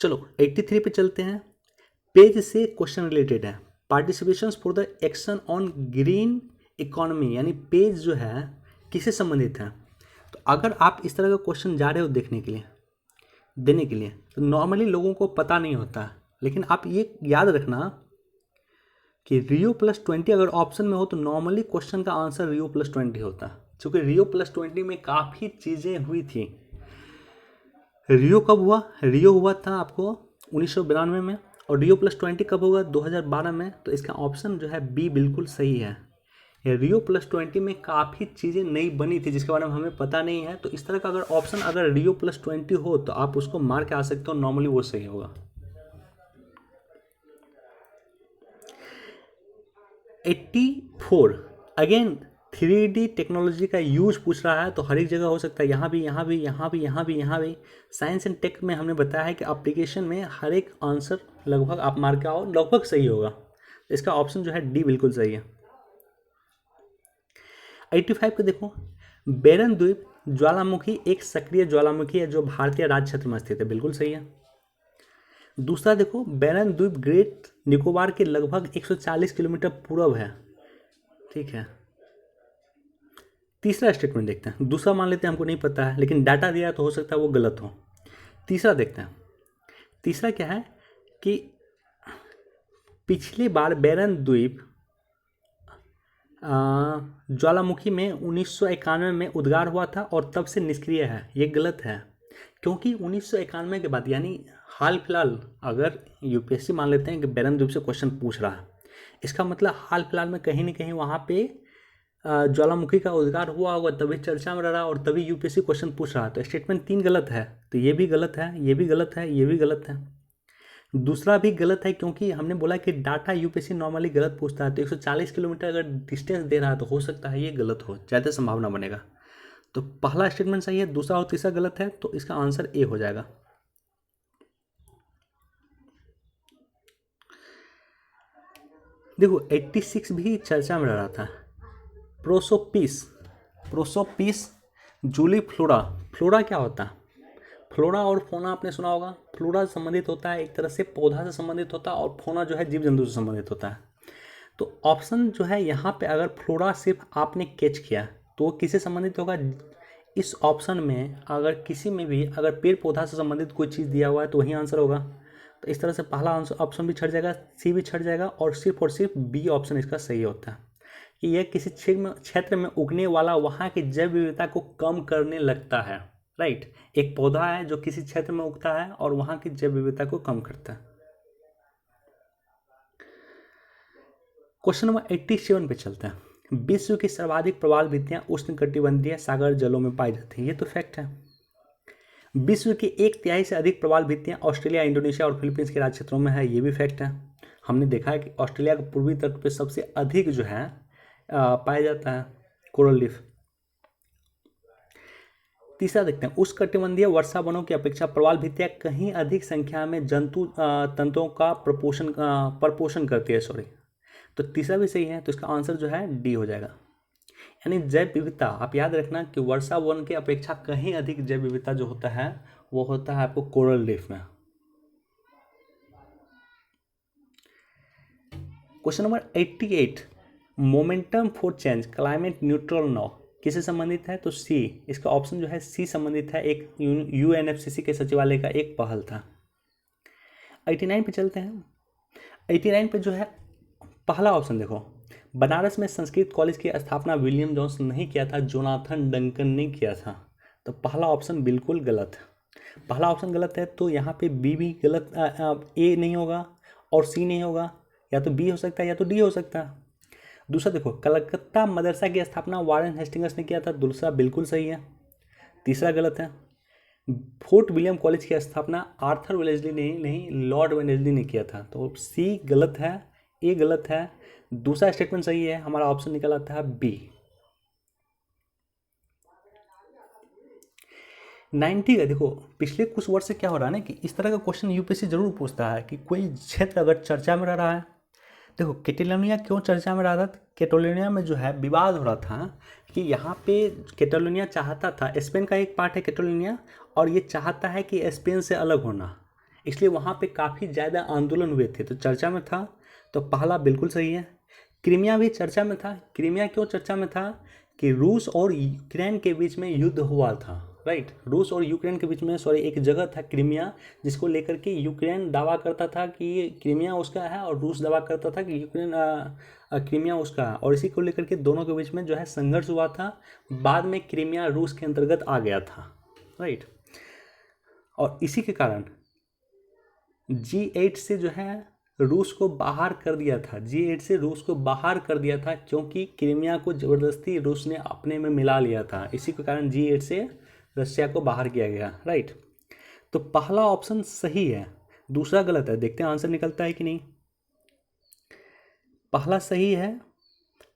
चलो 83 पे चलते हैं। पेज से क्वेश्चन रिलेटेड है, participation for the action on green economy, यानी पेज जो है किससे संबंधित है। तो अगर आप इस तरह का क्वेश्चन जा रहे हो देखने के लिए, देने के लिए, तो नॉर्मली लोगों को पता नहीं होता है, लेकिन आप ये याद रखना कि रियो प्लस 20 अगर ऑप्शन में हो तो नॉर्मली क्वेश्चन का आंसर रियो प्लस 20 होता है, क्योंकि रियो प्लस 20 में काफ़ी चीज़ें हुई थी। रियो कब हुआ? रियो हुआ था आपको 1992 में, और रियो प्लस 20 कब होगा? 2012 में। तो इसका ऑप्शन जो है बी बिल्कुल सही है। रियो प्लस 20 में काफ़ी चीज़ें नई बनी थी जिसके बारे में हमें पता नहीं है, तो इस तरह का अगर ऑप्शन अगर रियो प्लस 20 हो तो आप उसको मार के आ सकते हो, नॉर्मली वो सही होगा। 84 अगेन 3D टेक्नोलॉजी का यूज पूछ रहा है, तो हर एक जगह हो सकता है, यहाँ भी, यहाँ भी, यहाँ भी, यहाँ भी, यहाँ भी। साइंस एंड टेक में हमने बताया है कि एप्लीकेशन में हर एक आंसर लगभग आप मार के आओ, लगभग सही होगा। तो इसका ऑप्शन जो है डी बिल्कुल सही है। 85 को देखो, बेरन द्वीप ज्वालामुखी एक सक्रिय ज्वालामुखी है जो भारतीय राज्य क्षेत्र में स्थित है, बिल्कुल सही है। दूसरा देखो, बेरन द्वीप ग्रेट निकोबार के लगभग 140 किलोमीटर पूर्व है, ठीक है। तीसरा स्टेटमेंट देखते हैं, दूसरा मान लेते हैं हमको नहीं पता है, लेकिन डाटा दिया है तो हो सकता है वो गलत हो। तीसरा देखते हैं, तीसरा क्या है कि पिछली बार बेरन द्वीप ज्वालामुखी में 1991 में उद्गार हुआ था और तब से निष्क्रिय है, ये गलत है। क्योंकि 1991 के बाद, यानी हाल फिलहाल, अगर यूपीएससी मान लेते हैं कि बेरन द्वीप से क्वेश्चन पूछ रहा है, इसका मतलब हाल फिलहाल में कहीं ना कहीं वहाँ पे ज्वालामुखी का उद्गार हुआ होगा तभी चर्चा में रहा और तभी यूपीएससी क्वेश्चन पूछ रहा है। तो स्टेटमेंट 3 गलत है, तो ये भी गलत है, ये भी गलत है, ये भी गलत है। दूसरा भी गलत है क्योंकि हमने बोला कि डाटा यूपीएससी नॉर्मली गलत पूछता है, तो 140 किलोमीटर अगर डिस्टेंस दे रहा है तो हो सकता है ये गलत हो, ज़्यादा संभावना बनेगा। तो पहला स्टेटमेंट सही है, दूसरा और तीसरा गलत है, तो इसका आंसर ए हो जाएगा। देखो 86 भी चर्चा में रहा था। Prosopis, prosopis juliflora. Flora क्या होता है? फ्लोरा और फोना आपने सुना होगा। फ्लोरा संबंधित होता है एक तरह से पौधा से संबंधित होता है और फोना जो है जीव जंतु से संबंधित होता है। तो ऑप्शन जो है यहाँ पे अगर फ्लोरा सिर्फ आपने कैच किया तो वो किससे संबंधित होगा? इस ऑप्शन में अगर किसी में भी अगर पेड़ पौधा से संबंधित कोई चीज़ दिया हुआ है तो वही आंसर होगा। तो इस तरह से पहला आंसर ऑप्शन भी छट जाएगा, सी भी छट जाएगा और सिर्फ बी ऑप्शन इसका सही होता है कि यह किसी क्षेत्र में उगने वाला वहाँ की जैव विविधता को कम करने लगता है। राइट, एक पौधा है जो किसी क्षेत्र में उगता है और वहाँ की जैव विविधता को कम करता है। क्वेश्चन नंबर 87 पे चलते हैं। विश्व की सर्वाधिक प्रवालभित्तियां उष्णकटिबंधीय सागर जलों में पाई जाती हैं, ये तो फैक्ट है। विश्व की 1/3 से अधिक प्रवालभित्तियां ऑस्ट्रेलिया, इंडोनेशिया और फिलीपींस के राज्य क्षेत्रों में है, ये भी फैक्ट है। हमने देखा है कि ऑस्ट्रेलिया के पूर्वी तट पे सबसे अधिक जो है पाया जाता है कोरल रीफ। तीसरा देखते हैं, उष्णकटिबंधीय वर्षा वनों की अपेक्षा प्रवालभित्तियां कहीं अधिक संख्या में जंतु तंतुओं का प्रपोषण करती है। सॉरी, तो तीसरा भी सही है, तो इसका आंसर जो है डी हो जाएगा। यानी जैव विविधता, आप याद रखना कि वर्षा वन की अपेक्षा कहीं अधिक जैव विविधता जो होता है वो होता है आपको कोरल रीफ में। Question number 88, momentum for change climate neutral now किससे संबंधित है? तो सी, इसका ऑप्शन जो है सी संबंधित है, एक यूएनएफसीसी के सचिवालय का एक पहल था। 89 पे चलते हैं। 89 पे जो है पहला ऑप्शन देखो, बनारस में संस्कृत कॉलेज की स्थापना विलियम जोन्स ने नहीं किया था, जोनाथन डंकन ने किया था। तो पहला ऑप्शन बिल्कुल गलत है। पहला ऑप्शन गलत है तो यहाँ पे बी भी गलत, ए नहीं होगा और सी नहीं होगा, या तो बी हो सकता है या तो डी हो सकता है। दूसरा देखो, कलकत्ता मदरसा की स्थापना वारेन हेस्टिंग्स ने किया था, दूसरा बिल्कुल सही है। तीसरा गलत है। फोर्ट विलियम कॉलेज की स्थापना आर्थर वेलेस्ली ने नहीं, लॉर्ड वेलेस्ली ने किया था। तो सी गलत है, ए गलत है, दूसरा स्टेटमेंट सही है, हमारा ऑप्शन निकल आता है बी। 90 का देखो, पिछले कुछ वर्ष से क्या हो रहा है ना कि इस तरह का क्वेश्चन यूपीएससी जरूर पूछता है कि कोई क्षेत्र अगर चर्चा में रह रहा है। देखो कैटेलोनिया क्यों चर्चा में रहा था? कैटेलोनिया में जो है विवाद हो रहा था कि यहाँ पे कैटेलोनिया चाहता था, स्पेन का एक पार्ट है कैटेलोनिया और ये चाहता है कि स्पेन से अलग होना, इसलिए वहाँ पे काफ़ी ज़्यादा आंदोलन हुए थे, तो चर्चा में था। तो पहला बिल्कुल सही है। क्रीमिया भी चर्चा में था। क्रीमिया क्यों चर्चा में था? कि रूस और यूक्रेन के बीच में युद्ध हुआ था। राइट, रूस और यूक्रेन के बीच में एक जगह था क्रीमिया, जिसको लेकर के यूक्रेन दावा करता था कि क्रीमिया उसका है और रूस दावा करता था कि यूक्रेन क्रीमिया उसका है, और इसी को लेकर के दोनों के बीच में जो है संघर्ष हुआ था। बाद में क्रीमिया रूस के अंतर्गत आ गया था। राइट, और इसी के कारण G8 से जो है रूस को बाहर कर दिया था। G8 से रूस को बाहर कर दिया था क्योंकि क्रीमिया को ज़बरदस्ती रूस ने अपने में मिला लिया था, इसी के कारण G8 से रशिया को बाहर किया गया। राइट, तो पहला ऑप्शन सही है, दूसरा गलत है। देखते हैं आंसर निकलता है कि नहीं। पहला सही है,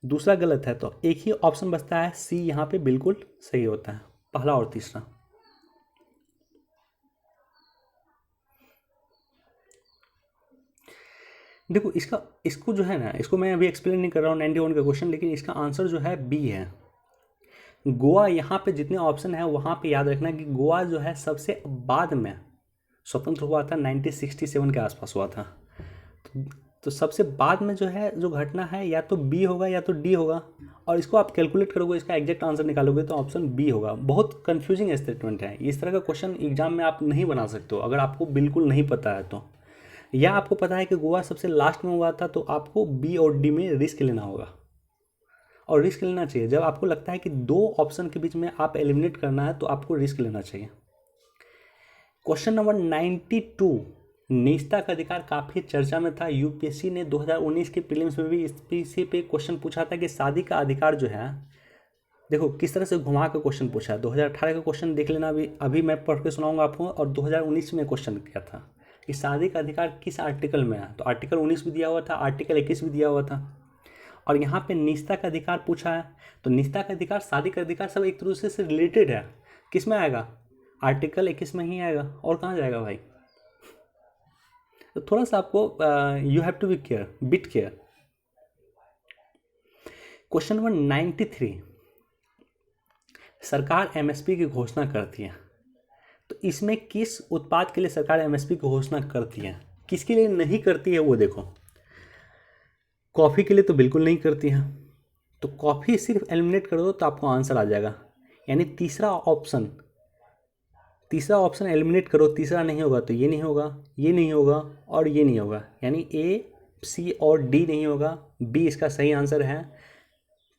दूसरा गलत है, तो एक ही ऑप्शन बचता है सी, यहाँ पे बिल्कुल सही होता है, पहला और तीसरा। देखो इसको जो है ना, इसको मैं अभी एक्सप्लेन नहीं कर रहा हूँ 91 का क्वेश्चन, लेकिन इसका आंसर जो है बी है। गोवा, यहाँ पे जितने ऑप्शन है वहाँ पे याद रखना कि गोवा जो है सबसे बाद में स्वतंत्र हुआ था, 1967 के आसपास हुआ था। तो सबसे बाद में जो है जो घटना है या तो बी होगा या तो डी होगा, और इसको आप कैलकुलेट करोगे, इसका एग्जैक्ट आंसर निकालोगे तो ऑप्शन बी होगा। बहुत कन्फ्यूजिंग स्टेटमेंट है, इस तरह का क्वेश्चन एग्जाम में आप नहीं बना सकते हो अगर आपको बिल्कुल नहीं पता है तो, या आपको पता है कि गोवा सबसे लास्ट में हुआ था तो आपको बी और डी में रिस्क लेना होगा, और रिस्क लेना चाहिए। जब आपको लगता है कि दो ऑप्शन के बीच में आप एलिमिनेट करना है तो आपको रिस्क लेना चाहिए। क्वेश्चन नंबर 92, निजता का अधिकार काफ़ी चर्चा में था। यूपीएससी ने 2019 के प्रीलिम्स में भी इसी पे क्वेश्चन पूछा था कि शादी का अधिकार जो है, देखो किस तरह से घुमा के क्वेश्चन पूछा है। 2018 का क्वेश्चन देख लेना, अभी मैं पढ़ के सुनाऊंगा आपको, और 2019 में क्वेश्चन किया था कि शादी का अधिकार किस आर्टिकल में है। तो आर्टिकल 19 भी दिया हुआ था, आर्टिकल 21 भी दिया हुआ था, और यहाँ पे निजता का अधिकार पूछा है। तो निजता का अधिकार, शादी का अधिकार सब एक दूसरे से रिलेटेड है। किस में आएगा? आर्टिकल 21 में ही आएगा, और कहाँ जाएगा भाई? तो थोड़ा सा आपको you have to be care, bit care. Question number 93, सरकार एमएसपी की घोषणा करती है। तो इसमें किस उत्पाद के लिए सरकार एमएसपी की घोषणा करती है, किसके लिए नहीं करती है वो देखो। कॉफ़ी के लिए तो बिल्कुल नहीं करती है, तो कॉफ़ी सिर्फ एलिमिनेट कर दो तो आपको आंसर आ जाएगा। यानी तीसरा ऑप्शन एलिमिनेट करो, तीसरा नहीं होगा तो ये नहीं होगा, ये नहीं होगा, और ये नहीं होगा। यानी ए, सी और डी नहीं होगा, बी इसका सही आंसर है।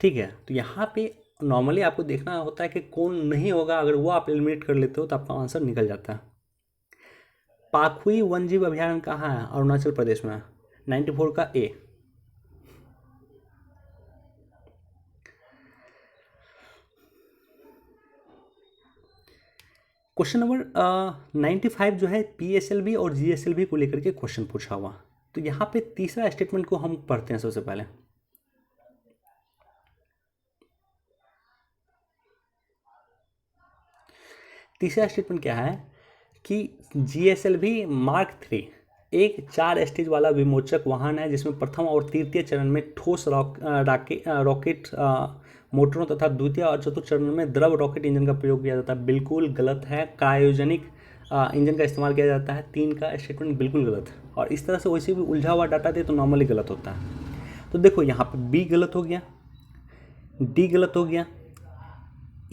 ठीक है, तो यहाँ पे नॉर्मली आपको देखना होता है कि कौन नहीं होगा, अगर वो आप एलिमिनेट कर लेते हो तो आपका आंसर निकल जाता है। पाखुई वन्यजीव अभयारण्य कहाँ है? अरुणाचल प्रदेश में। 94 का ए। क्वेश्चन नंबर 95 जो है पीएसएलवी और जीएसएलवी को लेकर के क्वेश्चन पूछा हुआ। तो यहाँ पे तीसरा स्टेटमेंट को हम पढ़ते हैं सबसे पहले। तीसरा स्टेटमेंट क्या है कि जीएसएलवी मार्क 3 एक 4 स्टेज वाला विमोचक वाहन है, जिसमें प्रथम और तृतीय चरण में ठोस रॉकेट मोटरों तथा द्वितीय और चतुर्थ चरण में द्रव रॉकेट इंजन का प्रयोग किया जाता है। बिल्कुल गलत है। क्रायोजेनिक इंजन का इस्तेमाल किया जाता है। 3 का स्टेटमेंट बिल्कुल गलत है, और इस तरह से वैसे भी उलझा हुआ डाटा दे तो नॉर्मली गलत होता है। तो देखो यहाँ पे बी गलत हो गया, डी गलत हो गया,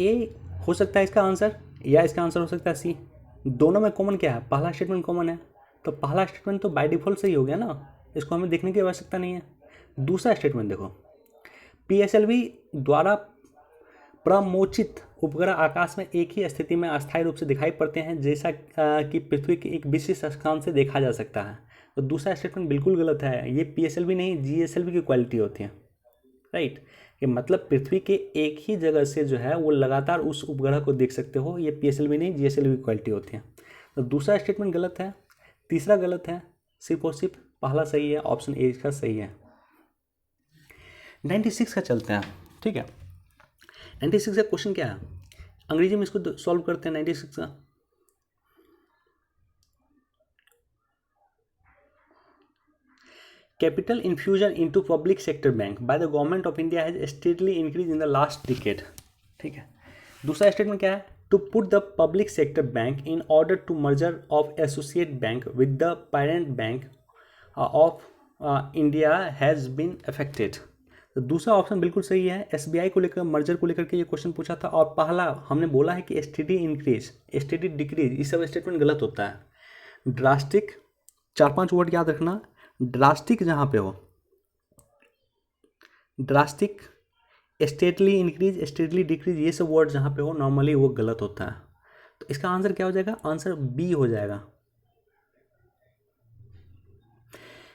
ए हो सकता है इसका आंसर, या इसका आंसर हो सकता है सी। दोनों में कॉमन क्या है? पहला स्टेटमेंट कॉमन है, तो पहला स्टेटमेंट तो बाय डिफ़ॉल्ट सही हो गया ना, इसको हमें देखने की आवश्यकता नहीं है। दूसरा स्टेटमेंट देखो, पीएसएलवी द्वारा प्रमोचित उपग्रह आकाश में एक ही स्थिति में अस्थायी रूप से दिखाई पड़ते हैं, जैसा कि पृथ्वी के एक विशिष्ट स्थान से देखा जा सकता है। तो दूसरा स्टेटमेंट बिल्कुल गलत है। ये पीएसएलवी नहीं, जीएसएलवी की क्वालिटी होती है, राइट। कि मतलब पृथ्वी के एक ही जगह से जो है वो लगातार उस उपग्रह को देख सकते हो। ये पीएसएलवी नहीं, जीएसएलवी की क्वालिटी होती है। तो दूसरा स्टेटमेंट गलत है, तीसरा गलत है, सिर्फ और सिर्फ पहला सही है, ऑप्शन ए का सही है। 96 का चलते हैं, ठीक है। 96 का क्वेश्चन क्या है, अंग्रेजी में इसको सॉल्व करते हैं। 96 का capital infusion into public sector bank by the government of India has steadily increased in the last decade। ठीक है। दूसरा स्टेटमेंट क्या है? To put the public sector bank in order to merger of associate bank with the parent bank of India has been affected। तो दूसरा option बिल्कुल सही है। एसबीआई को लेकर, मर्जर को लेकर के ये क्वेश्चन पूछा था, और पहला हमने बोला है कि स्टेडी इंक्रीज, स्टेडी डिक्रीज, ये सब स्टेटमेंट गलत होता है। ड्रास्टिक, 4-5 वर्ड याद रखना। ड्रास्टिक जहाँ पे हो, drastic, stately increase, stately decrease, ये सब वर्ड जहाँ पे हो नॉर्मली वो गलत होता है। तो इसका आंसर क्या हो जाएगा? आंसर बी हो जाएगा।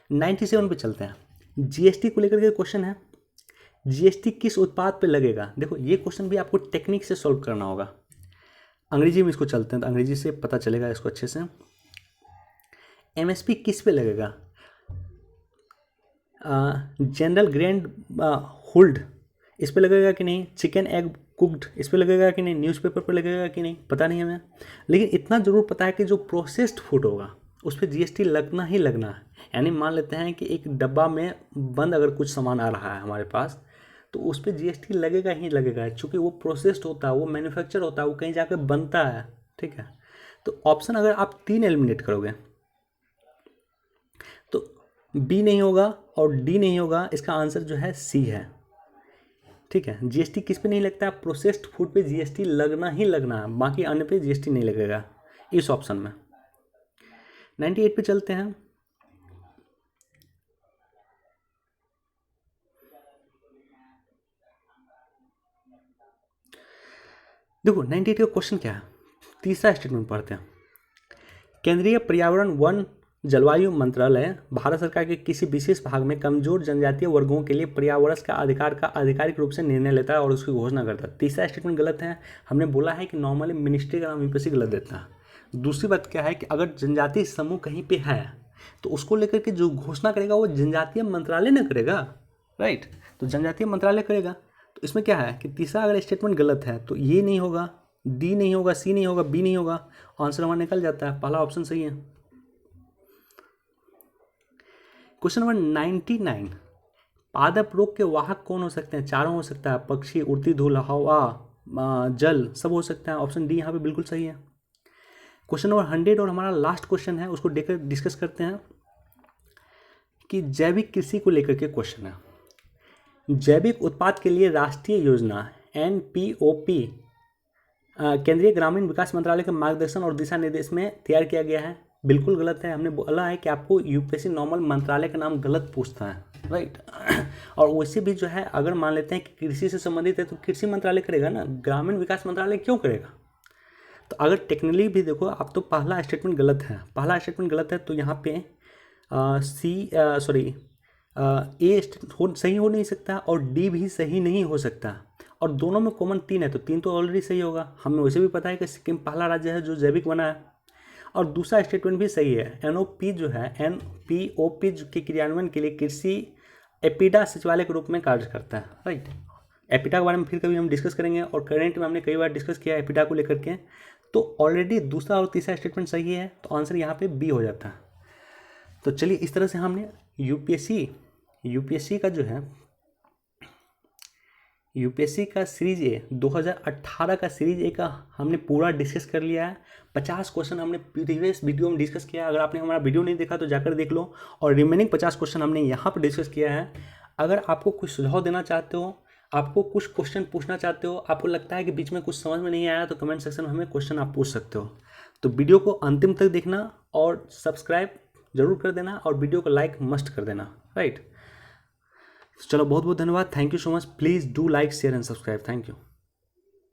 97 पे चलते हैं। जीएसटी को लेकर के क्वेश्चन है, जीएसटी किस उत्पाद पे लगेगा? देखो ये क्वेश्चन भी आपको टेक्निक से सॉल्व करना होगा। अंग्रेजी में इसको चलते हैं, तो अंग्रेजी से पता चलेगा इसको अच्छे से। एमएसपी किस पे लगेगा? जनरल ग्रेन हुल्ड इस पे लगेगा कि नहीं? चिकन एग कुक्ड इस पे लगेगा कि नहीं? न्यूज़पेपर पे लगेगा कि नहीं? पता नहीं हमें, लेकिन इतना ज़रूर पता है कि जो प्रोसेस्ड फूड होगा उस पर जीएसटी लगना ही लगना है। यानी मान लेते हैं कि एक डब्बा में बंद अगर कुछ सामान आ रहा है हमारे पास, तो उस पर जीएसटी लगेगा ही लगेगा, क्योंकि वो प्रोसेस्ड होता है, वो मैन्युफैक्चर होता है, वो कहीं जाकर बनता है। ठीक है, तो ऑप्शन अगर आप 3 एलिमिनेट करोगे तो बी नहीं होगा और डी नहीं होगा, इसका आंसर जो है सी है। ठीक है, जीएसटी किस पे नहीं लगता है? प्रोसेस्ड फूड पे जीएसटी लगना ही लगना है, बाकी अन्य पे जीएसटी नहीं लगेगा इस ऑप्शन में। 98 पे चलते हैं। देखो 98 का क्वेश्चन क्या है, तीसरा स्टेटमेंट पढ़ते हैं। केंद्रीय पर्यावरण वन जलवायु मंत्रालय भारत सरकार के किसी विशेष भाग में कमजोर जनजातीय वर्गों के लिए पर्यावरण का अधिकार का आधिकारिक रूप से निर्णय लेता है और उसकी घोषणा करता है। तीसरा स्टेटमेंट गलत है। हमने बोला है कि नॉर्मली मिनिस्ट्री का नाम यूपीएससी गलत देता है। दूसरी बात क्या है कि अगर जनजातीय समूह कहीं पे है तो उसको लेकर के जो घोषणा करेगा वो जनजातीय मंत्रालय न करेगा, राइट। तो जनजातीय मंत्रालय करेगा। तो इसमें क्या है कि तीसरा अगर स्टेटमेंट गलत है तो ये नहीं होगा, डी नहीं होगा, सी नहीं होगा, बी नहीं होगा, आंसर हमारा निकल जाता है। पहला ऑप्शन सही है। क्वेश्चन नंबर 99, पादप रोग के वाहक कौन हो सकते हैं? चारों हो सकता है, पक्षी, उड़ती धूल, हवा, जल, सब हो सकता है। ऑप्शन डी यहाँ पे बिल्कुल सही है। क्वेश्चन नंबर 100 और हमारा लास्ट क्वेश्चन है, उसको देखकर डिस्कस करते हैं कि जैविक कृषि को लेकर के क्वेश्चन है। जैविक उत्पाद के लिए राष्ट्रीय योजना NPOP केंद्रीय ग्रामीण विकास मंत्रालय के मार्गदर्शन और दिशा निर्देश में तैयार किया गया है। बिल्कुल गलत है। हमने बोला है कि आपको यूपीएससी नॉर्मल मंत्रालय का नाम गलत पूछता है, राइट। और वैसे भी जो है अगर मान लेते हैं कि कृषि से संबंधित है तो कृषि मंत्रालय करेगा ना, ग्रामीण विकास मंत्रालय क्यों करेगा? तो अगर टेक्निकली भी देखो आप तो पहला स्टेटमेंट गलत है। पहला स्टेटमेंट गलत है तो यहाँ पे ए सही हो नहीं सकता और डी भी सही नहीं हो सकता। और दोनों में कॉमन 3 है तो 3 तो ऑलरेडी सही होगा। हमें वैसे भी पता है कि सिक्किम पहला राज्य है जो जैविक बना है। और दूसरा स्टेटमेंट भी सही है। NOP जो है NPOP के क्रियान्वयन के लिए कृषि एपिडा सचिवालय के रूप में कार्य करता है, राइट। एपिडा के बारे में फिर कभी हम डिस्कस करेंगे और करंट में हमने कई बार डिस्कस किया एपिडा को लेकर के। तो ऑलरेडी दूसरा और तीसरा स्टेटमेंट सही है तो आंसर यहाँ पे बी हो जाता है। तो चलिए इस तरह से हमने यूपीएससी का जो है यूपीएससी का सीरीज ए 2018 का सीरीज ए का हमने पूरा डिस्कस कर लिया है। 50 क्वेश्चन हमने प्रीवियस वीडियो में डिस्कस किया है। अगर आपने हमारा वीडियो नहीं देखा तो जाकर देख लो। और रिमेनिंग 50 क्वेश्चन हमने यहाँ पर डिस्कस किया है। अगर आपको कुछ सुझाव देना चाहते हो, आपको कुछ क्वेश्चन पूछना चाहते हो, आपको लगता है कि बीच में कुछ समझ में नहीं आया तो कमेंट सेक्शन में हमें क्वेश्चन आप पूछ सकते हो। तो वीडियो को अंतिम तक देखना और सब्सक्राइब जरूर कर देना और वीडियो को लाइक मस्ट कर देना, राइट। चलो बहुत बहुत धन्यवाद। Thank you so much. Please do like, share and subscribe. Thank you.